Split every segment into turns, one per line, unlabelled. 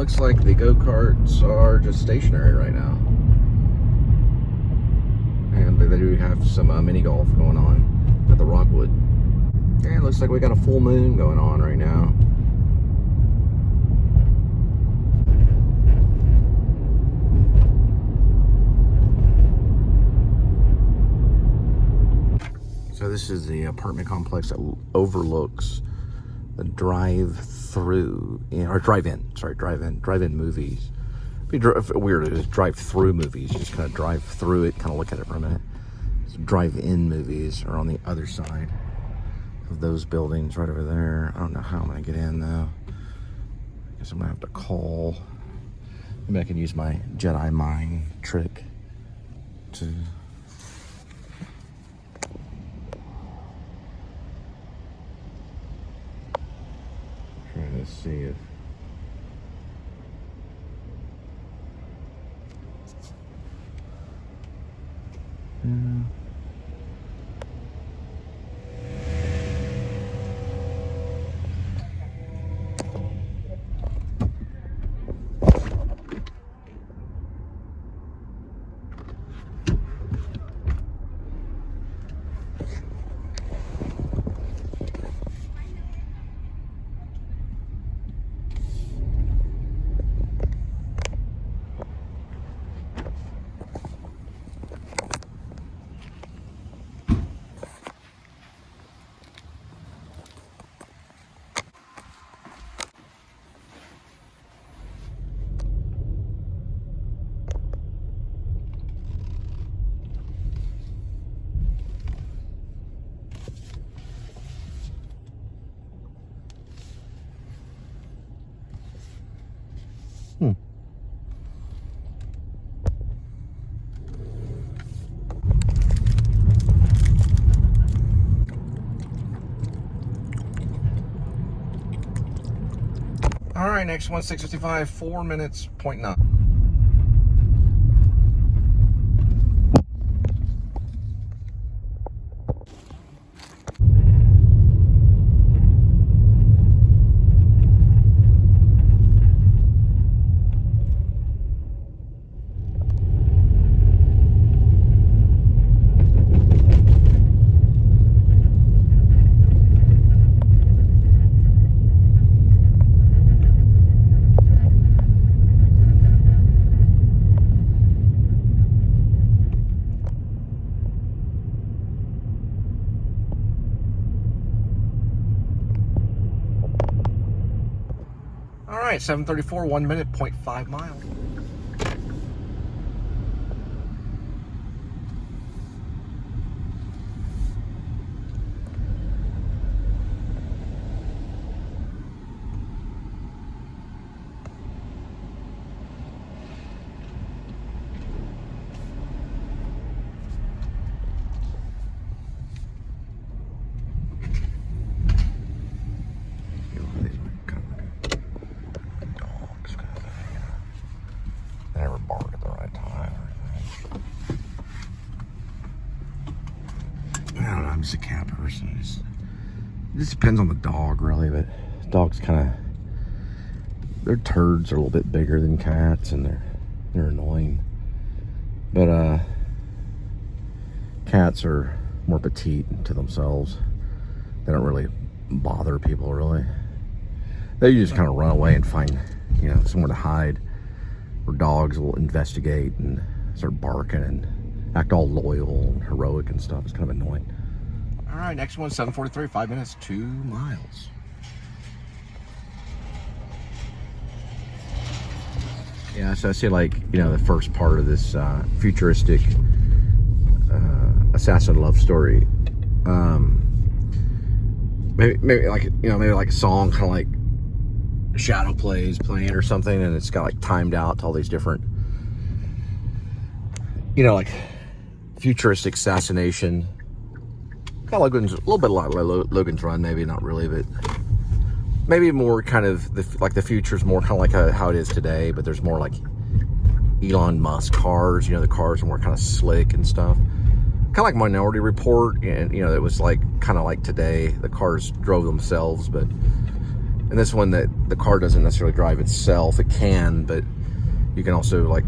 looks like the go-karts are just stationary right now. And they do have some mini golf going on at the Rockwood. And it looks like we got a full moon going on right now. So this is the apartment complex that overlooks the drive-through, or drive-in, sorry, drive-in movies. It'd be weird to just drive-through movies, just kind of drive through it, kind of look at it for a minute. So drive-in movies are on the other side of those buildings right over there. I don't know how I'm gonna get in though. I guess I'm gonna have to call. Maybe I can use my Jedi mind trick to... Trying to see if... Yeah. All right, next one, 6:55, 4 minutes, 0.9. All right, 7:34, 1 minute, 0.5 miles. I'm just a cat person. This depends on the dog, really, but dogs kind of, their turds are a little bit bigger than cats, and they're annoying. But cats are more petite to themselves. They don't really bother people, really. They just kind of run away and find, somewhere to hide. Where dogs will investigate and start barking and act all loyal and heroic and stuff. It's kind of annoying. All right, next one, 7:43, 5 minutes, 2 miles. Yeah, so I see, the first part of this futuristic assassin love story. Maybe like a song, kind of like Shadow Plays playing or something, and it's got timed out to all these different, like futuristic assassination. Kind of Logan's, a little bit like Logan's Run, maybe not really, but maybe more kind of the future's more kind of like how it is today, but there's more like Elon Musk cars. The cars are more kind of slick and stuff. Kind of like Minority Report, and it was like kind of like today. The cars drove themselves, but And this one, that the car doesn't necessarily drive itself. It can, but you can also like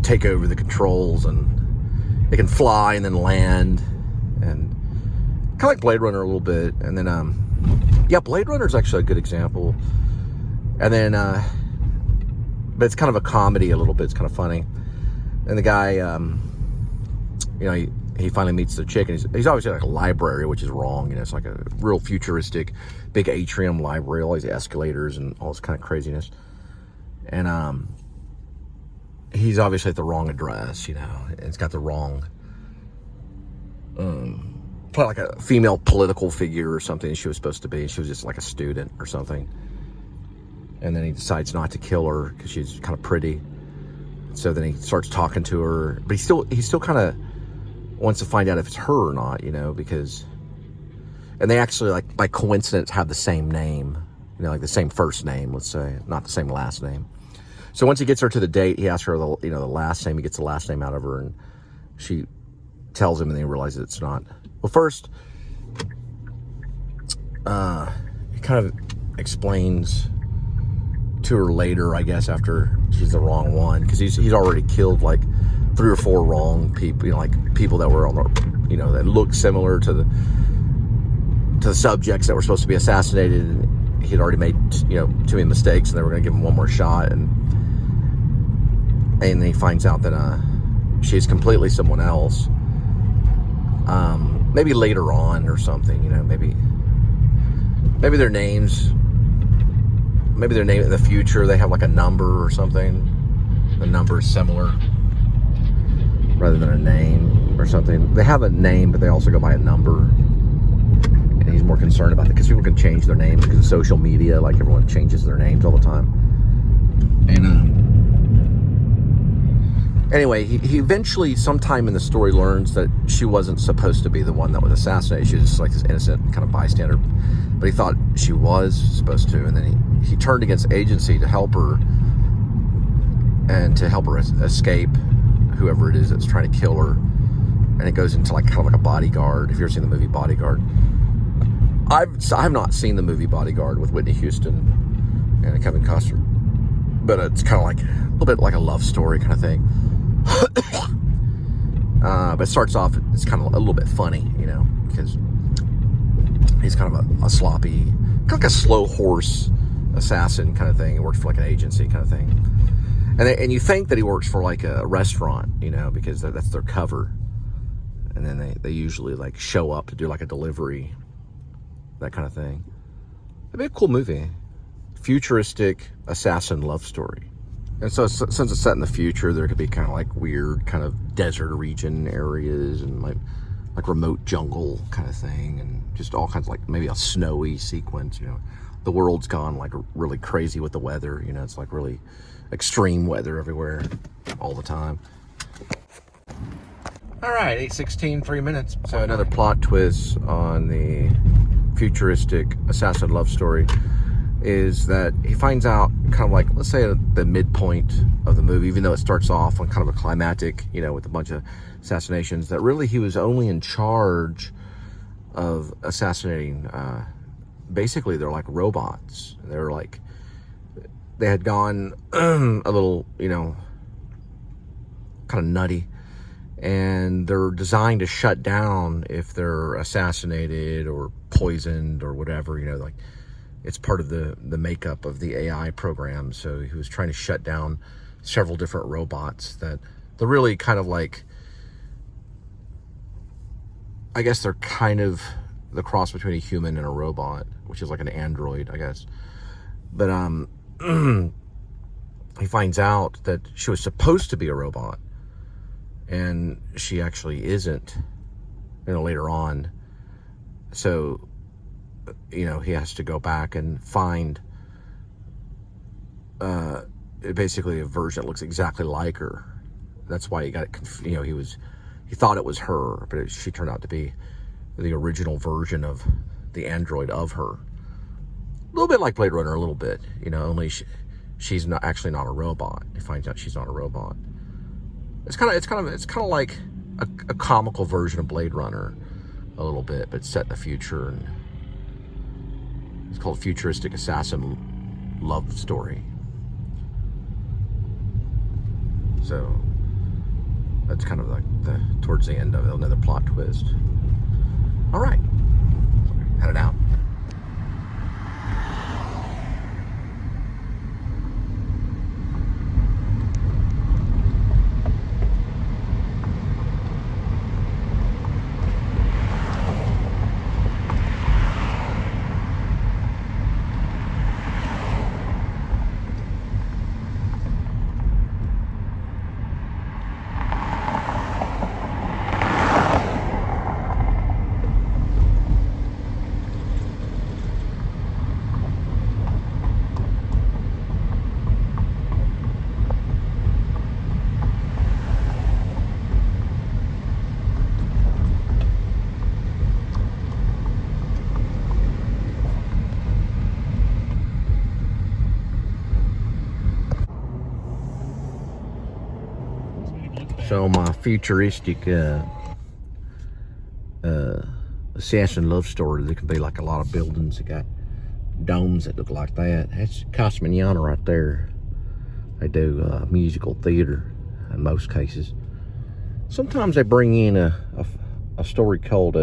take over the controls, and it can fly and then land, and kind of like Blade Runner a little bit. And then yeah, Blade Runner is actually a good example. And then but it's kind of a comedy a little bit. It's kind of funny. And the guy, you know, he finally meets the chick, and he's obviously like a library, which is wrong. You know, it's like a real futuristic, big atrium library, all these escalators and all this kind of craziness. And he's obviously at the wrong address, you know, and it's got the wrong, probably like a female political figure or something she was supposed to be. She was just like a student or something. And then he decides not to kill her because she's kind of pretty. So then he starts talking to her, but he still kind of wants to find out if it's her or not, you know, because, and they actually, like, by coincidence have the same name, you know, like the same first name, let's say, not the same last name. So once he gets her to the date, he asks her the, you know, the last name. He gets the last name out of her, and she tells him, and then he realizes it's not. Well, first, he kind of explains to her later, I guess, after she's the wrong one, because he's already killed like 3 or 4 wrong people, you know, like people that were on the, you know, that looked similar to the subjects that were supposed to be assassinated, and he'd already made, you know, too many mistakes, and they were going to give him one more shot, and then he finds out that she's completely someone else. Maybe later on or something, you know, maybe their names. Maybe their name in the future, they have like a number or something. The number is similar rather than a name or something. They have a name, but they also go by a number. And he's more concerned about that because people can change their names because of social media. Like, everyone changes their names all the time. And anyway, he eventually, sometime in the story, learns that she wasn't supposed to be the one that was assassinated. She was just like this innocent kind of bystander. But he thought she was supposed to, and then he turned against agency to help her, and to help her escape whoever it is that's trying to kill her. And it goes into like kind of like a Bodyguard. If you've ever seen the movie Bodyguard, I've not seen the movie Bodyguard with Whitney Houston and Kevin Costner, but it's kind of like a little bit like a love story kind of thing. But it starts off, it's kind of a little bit funny, you know, because he's kind of a sloppy, kind of like a slow horse assassin kind of thing. He works for like an agency kind of thing. And you think that he works for like a restaurant, you know, because that's their cover. And then they usually like show up to do like a delivery, that kind of thing. It'd be a cool movie. Futuristic assassin love story. And so since it's set in the future, there could be kind of like weird kind of desert region areas and like remote jungle kind of thing, and just all kinds of like maybe a snowy sequence, you know. The world's gone like really crazy with the weather, you know, it's like really extreme weather everywhere all the time. All right, 8:16, 3 minutes. So another plot twist on the futuristic assassin love story is that he finds out kind of like, let's say at the midpoint of the movie, even though it starts off on kind of a climactic, you know, with a bunch of assassinations, that really he was only in charge of assassinating, basically they're like robots. They're like, they had gone a little, you know, kind of nutty, and they're designed to shut down if they're assassinated or poisoned or whatever, you know, like it's part of the makeup of the AI program. So he was trying to shut down several different robots that they're really kind of like, I guess they're kind of the cross between a human and a robot, which is like an android, I guess. But he finds out that she was supposed to be a robot, and she actually isn't, you know, later on. So, you know, he has to go back and find basically a version that looks exactly like her. That's why he got it, you know, he thought it was her, but she turned out to be the original version of the android of her. A little bit like Blade Runner, a little bit, you know, only she's not actually not a robot. He finds out she's not a robot. It's kind of like a comical version of Blade Runner, a little bit, but set in the future. And It's called Futuristic Assassin Love Story. So that's kind of like towards the end of it, another plot twist. All right, headed out. So my futuristic assassin love story, there can be like a lot of buildings that got domes that look like that. That's Cassavetes right there. They do musical theater in most cases. Sometimes they bring in a story called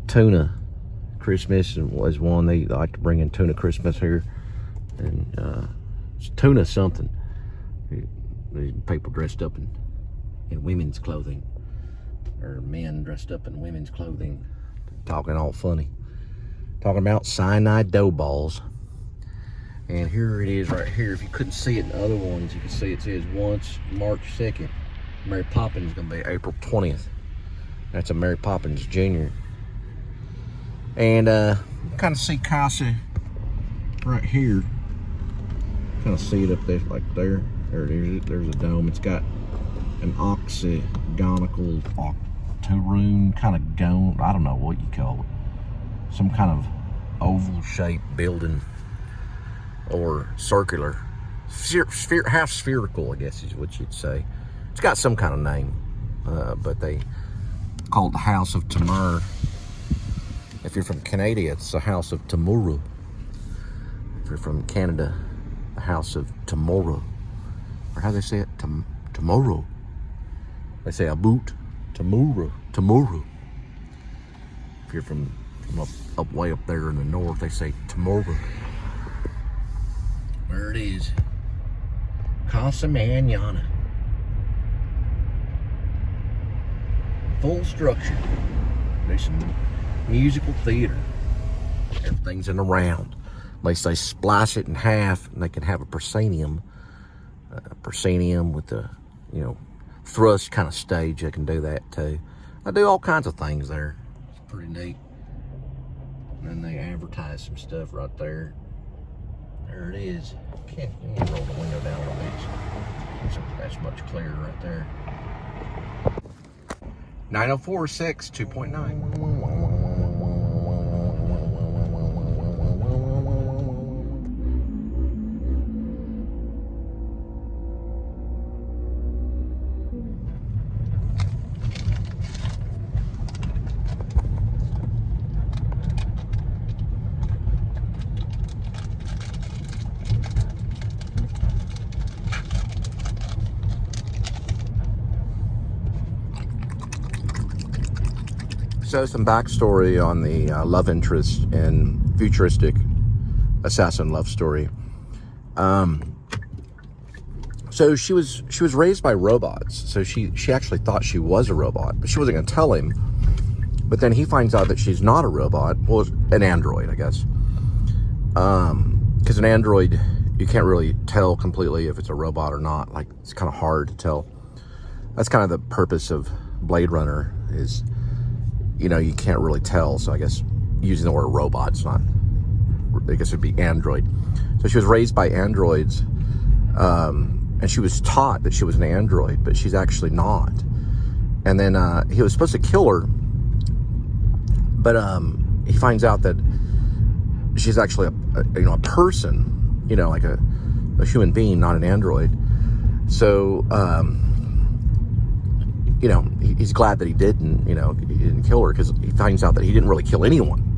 Tuna Christmas, and was one they like to bring in Tuna Christmas here, and it's Tuna something. There's people dressed up in women's clothing, or men dressed up in women's clothing, talking all funny, talking about cyanide dough balls. And here it is right here. If you couldn't see it in other ones, you can see it says once March 2nd. Mary Poppins is going to be April 20th. That's a Mary Poppins Jr. And you kind of see Casa right here. Kind of see it up there, like there. There it is. There's a dome. It's got an octagonal, octoroon kind of dome. I don't know what you call it. Some kind of oval-shaped building, or circular, half spherical, I guess is what you'd say. It's got some kind of name, but they call it the House of Tamur. If you're from Canada, it's the House of Tamuru. If you're from Canada, the House of Tomorrow. Or how they say it? Tomorrow. They say about tomorrow. Tomorrow. If you're from up way up there in the north, they say tomorrow. There it is. Cassavetes. Full structure. There's some musical theater. Everything's in a round. At least they splice it in half, and they can have a proscenium. With the, thrust kind of stage. They can do that too. I do all kinds of things there. It's pretty neat. And then they advertise some stuff right there. There it is. Can't roll the window down a little bit. That's much clearer right there. 9046 2.9. So some backstory on the love interest in futuristic assassin love story. So she was raised by robots. So she actually thought she was a robot, but she wasn't going to tell him. But then he finds out that she's not a robot. Well, an android, I guess. Because an android, you can't really tell completely if it's a robot or not. Like, it's kind of hard to tell. That's kind of the purpose of Blade Runner is, you can't really tell. So I guess using the word robot's not, I guess it'd be android. So she was raised by androids, and she was taught that she was an android, but she's actually not. And then he was supposed to kill her, but he finds out that she's actually a person, like a human being, not an android. So he's glad that he didn't, he didn't kill her, because he finds out that he didn't really kill anyone.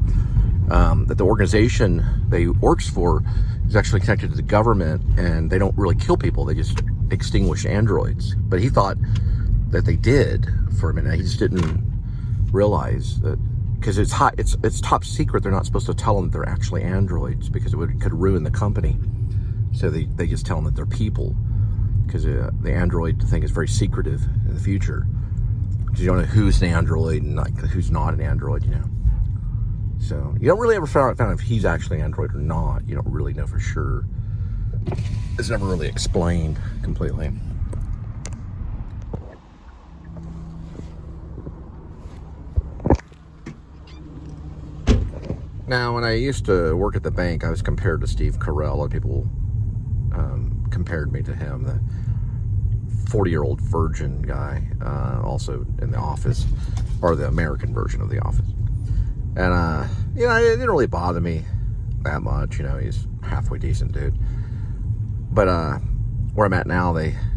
that the organization that he works for is actually connected to the government, and they don't really kill people. They just extinguish androids. But he thought that they did for a minute. He just didn't realize that, because it's top secret. They're not supposed to tell them that they're actually androids, because could ruin the company. So they just tell them that they're people, because the android thing is very secretive in the future. Because you don't know who's an android and like who's not an android, you know. So you don't really ever find out if he's actually an android or not. You don't really know for sure. It's never really explained completely. Now, when I used to work at the bank, I was compared to Steve Carell. A lot of people compared me to him, the 40-year-old virgin guy, also in The Office, or the American version of The Office. And, you know, it didn't really bother me that much. You know, he's a halfway decent dude. But where I'm at now,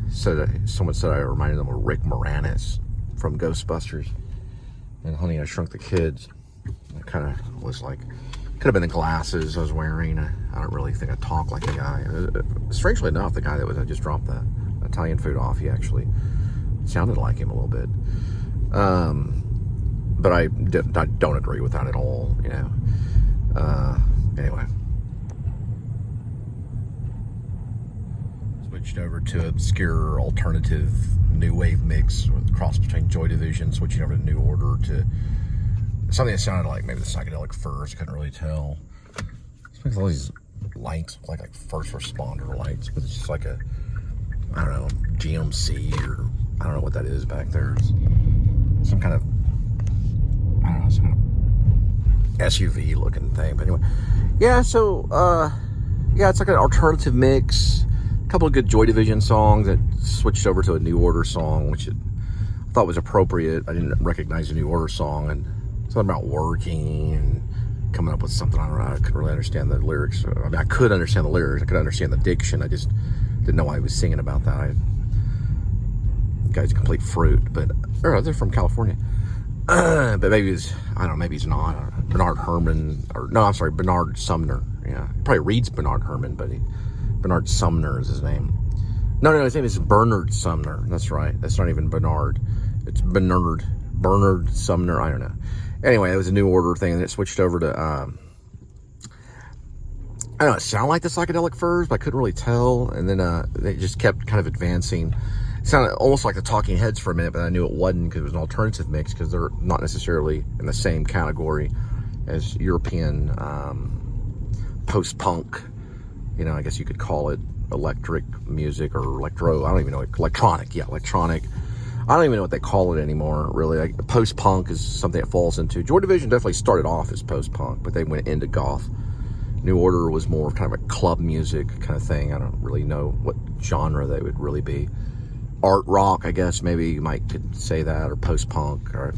someone said I reminded them of Rick Moranis from Ghostbusters and Honey, I Shrunk the Kids. It kind of was like, could have been the glasses I was wearing. I don't really think I talk like the guy. Strangely enough, the guy that I just dropped the Italian food off, he actually sounded like him a little bit. But I don't agree with that at all, you know. Anyway. Switched over to obscure alternative new wave mix with cross between Joy Division, switching over to New Order, to something that sounded like maybe the Psychedelic Furs. I couldn't really tell. It's like all these lights look like first responder lights, but it's just like a, I don't know, GMC, or I don't know what that is back there. It's some kind of, I don't know, some kind of SUV looking thing. But anyway, yeah, so, yeah, it's like an alternative mix. A couple of good Joy Division songs that switched over to a New Order song, which I thought was appropriate. I didn't recognize the New Order song, and something about working and coming up with something. I don't know. I couldn't really understand the lyrics. I mean, I could understand the lyrics. I could understand the diction. I just didn't know why he was singing about that. The guy's a complete fruit, but they're from California. But maybe he's, I don't know, maybe he's not. Bernard Herrmann, or no, I'm sorry, Bernard Sumner. Yeah, he probably reads Bernard Herrmann, but Bernard Sumner is his name. No, his name is Bernard Sumner. That's right. That's not even Bernard. It's Bernard Sumner. I don't know. Anyway, it was a New Order thing, and it switched over to, I don't know, it sounded like the Psychedelic Furs, but I couldn't really tell. And then they just kept kind of advancing. It sounded almost like the Talking Heads for a minute, but I knew it wasn't, because it was an alternative mix, because they're not necessarily in the same category as European post-punk. You know, I guess you could call it electric music or electro. I don't even know. Electronic. Yeah, electronic. I don't even know what they call it anymore, really. Like, post-punk is something that falls into. Joy Division definitely started off as post-punk, but they went into goth. New Order was more kind of a club music kind of thing. I don't really know what genre they would really be. Art rock, I guess, maybe you might could say that, or post-punk. Or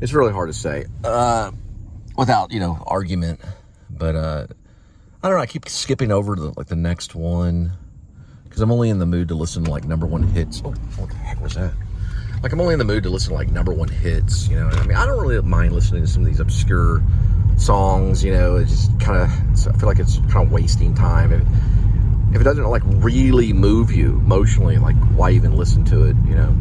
it's really hard to say without, you know, argument. But I don't know. I keep skipping over to the next one, because I'm only in the mood to listen to like number one hits. Oh, what the heck was that? Like, I'm only in the mood to listen to like number one hits, you know. I mean, I don't really mind listening to some of these obscure songs, you know. It just kind of, I feel like it's kind of wasting time. If it doesn't like really move you emotionally, like, why even listen to it, you know?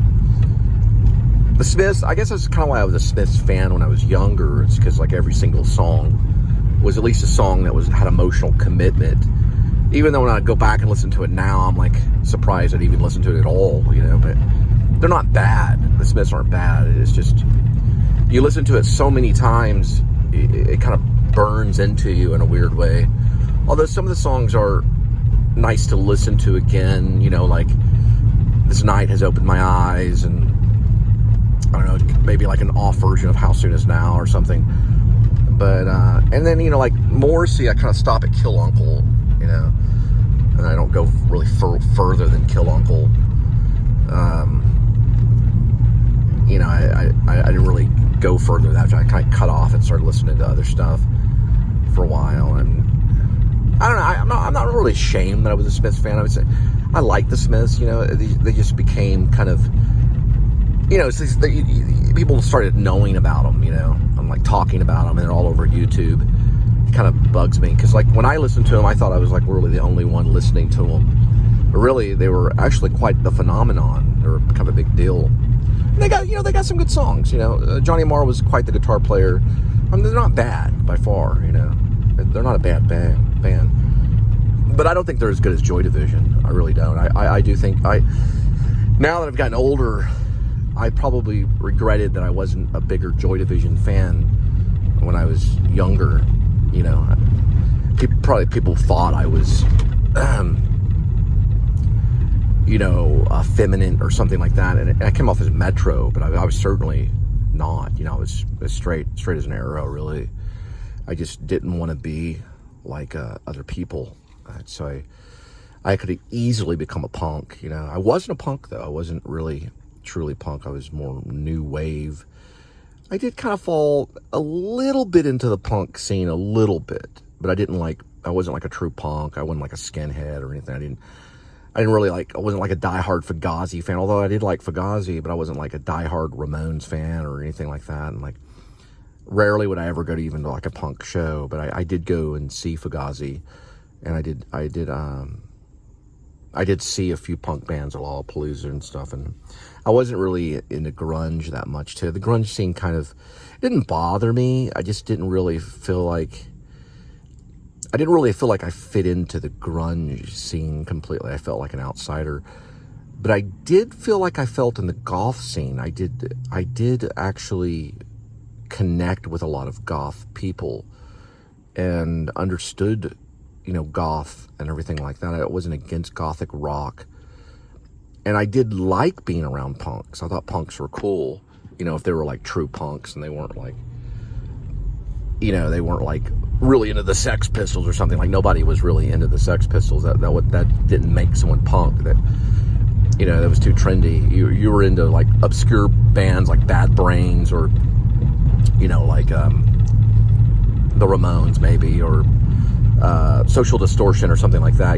The Smiths, I guess that's kind of why I was a Smiths fan when I was younger. It's because like every single song was at least a song that had emotional commitment. Even though when I go back and listen to it now, I'm like surprised I'd even listen to it at all, you know. But they're not bad. The Smiths aren't bad. It's just, you listen to it so many times, it kind of burns into you in a weird way. Although some of the songs are nice to listen to again, you know, like This Night Has Opened My Eyes, and I don't know, maybe like an off version of How Soon Is Now or something. But, and then, you know, like Morrissey, I kind of stop at Kill Uncle, you know, and I don't go really further than Kill Uncle. You know, I didn't really go further than that. I kind of cut off and started listening to other stuff for a while. And I don't know, I'm not really ashamed that I was a Smiths fan. I would say I like the Smiths, you know. They just became kind of, you know, people started knowing about them, you know. I'm like talking about them, and they're all over YouTube. kind of bugs me, because like when I listened to them, I thought I was like really the only one listening to them, but really they were actually quite the phenomenon. They were kind of a big deal. And they got, they got some good songs. Johnny Marr was quite the guitar player. I mean, they're not bad by far. They're not a bad band, but I don't think they're as good as Joy Division. I really don't. I do think now that I've gotten older, I probably regretted that I wasn't a bigger Joy Division fan when I was younger. People thought I was, effeminate or something like that, and I came off as Metro, but I was certainly not. I was straight as an arrow. Really, I just didn't want to be like other people. So I could have easily become a punk. I wasn't a punk though. I wasn't really truly punk. I was more new wave. I did kind of fall a little bit into the punk scene, a little bit, but I wasn't like a true punk. I wasn't like a skinhead or anything. I wasn't like a diehard Fugazi fan, although I did like Fugazi, but I wasn't like a diehard Ramones fan or anything like that. And like, rarely would I ever go to even like a punk show, but I did go and see Fugazi, and I did see a few punk bands at Lollapalooza and stuff, and I wasn't really into grunge that much too. The grunge scene kind of didn't bother me. I just didn't really feel like I fit into the grunge scene completely. I felt like an outsider. But I did feel like I felt in the goth scene. I did actually connect with a lot of goth people and understood, goth and everything like that. I wasn't against gothic rock. And I did like being around punks. I thought punks were cool, if they were like true punks and they weren't like, really into the Sex Pistols or something. Like, nobody was really into the Sex Pistols. That didn't make someone punk. That was too trendy. You were into like obscure bands like Bad Brains or like the Ramones maybe, or Social Distortion or something like that.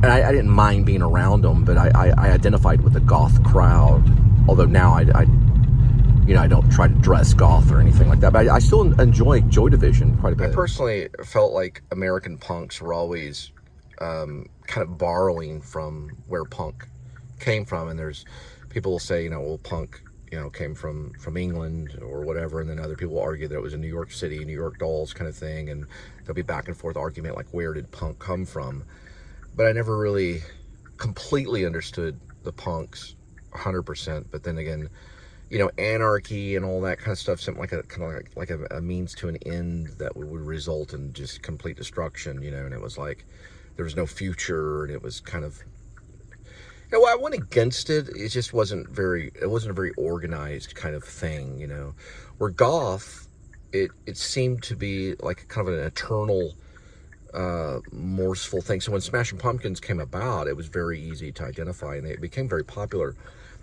And I didn't mind being around them, but I identified with the goth crowd. Although now I don't try to dress goth or anything like that, but I still enjoy Joy Division quite a bit. I personally felt like American punks were always kind of borrowing from where punk came from, and there's people will say, punk, came from England or whatever, and then other people argue that it was a New York City, New York Dolls kind of thing, and there'll be back and forth argument like, where did punk come from? But I never really completely understood the punks 100%, but then again, anarchy and all that kind of stuff seemed like a means to an end that would result in just complete destruction, and it was like there was no future, and it was kind of, I went against it. It just wasn't a very organized kind of thing, where goth, it seemed to be like kind of an eternal, morseful thing. So when Smashing Pumpkins came about, it was very easy to identify, and it became very popular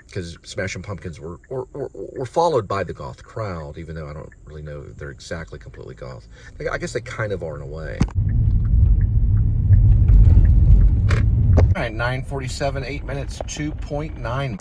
because Smashing Pumpkins were followed by the goth crowd, even though I don't really know if they're exactly completely goth. I guess they kind of are in a way. All right, 9:47, 8 minutes, 2.9.